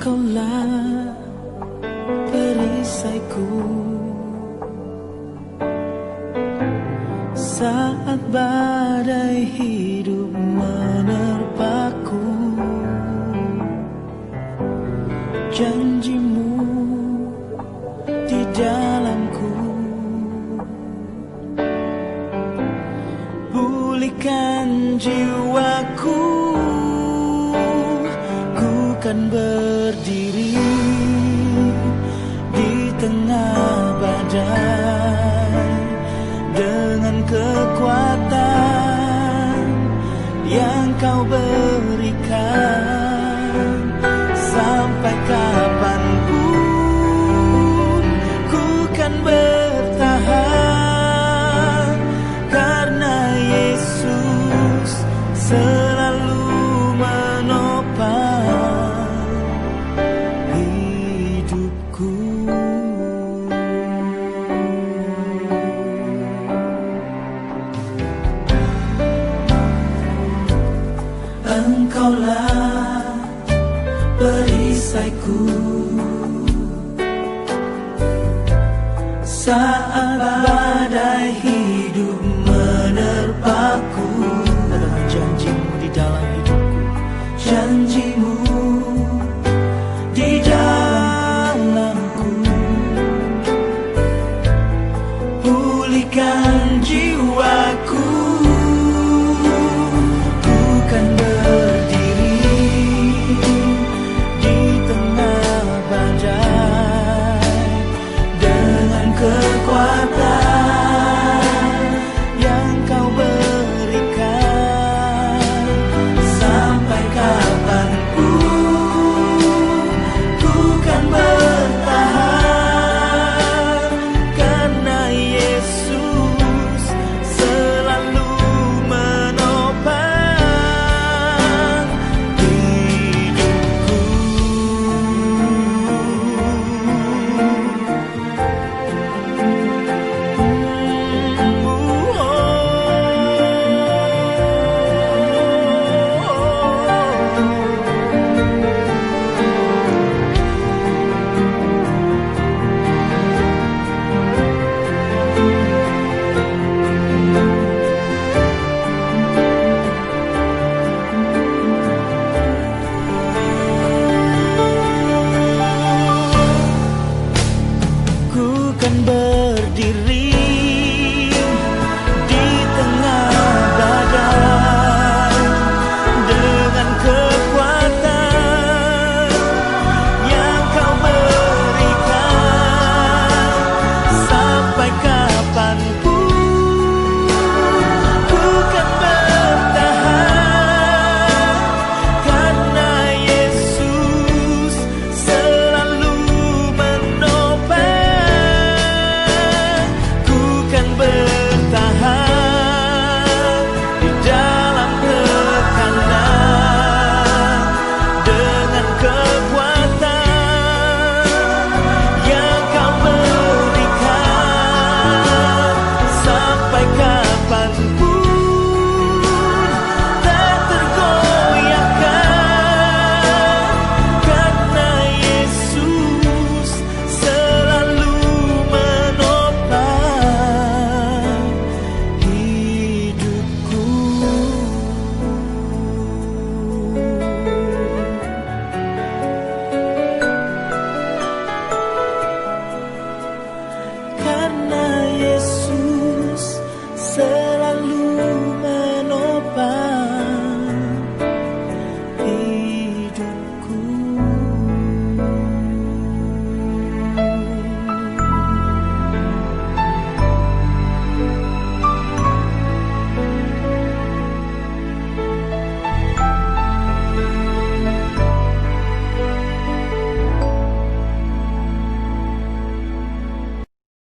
Engkaulah perisaiku saat badai hidup menerpaku. Janjimu di dalamku, pulihkan jiwaku. Ku kan berdiri di tengah badai dengan kekuatan yang Kau berikan. Sampai kapanpun ku kan bertahan, karena Yesus selalu menopang hidupku. Engkaulah perisaiku saat badai hidup menerpaku. Adalah janjimu di dalam hidupku, janjimu di dalamku, pulihkan jiwaku. Ku kan kekuatan yang Kau berikan. Sampai kapanpun ku kan bertahan, karena Yesus selalu menopang hidupku. Ku kan berdiri di tengah badai dengan kekuatan yang Kau berikan. Sampai kapanpun ku kan bertahan, karena Yesus selalu menopang. Bertahan di dalam tekanan dengan kekuatan yang Kau berikan. Sampai kapanpun tak tergoyahkan, karena Yesus selalu menopang hidupku. Karena Yesus selalu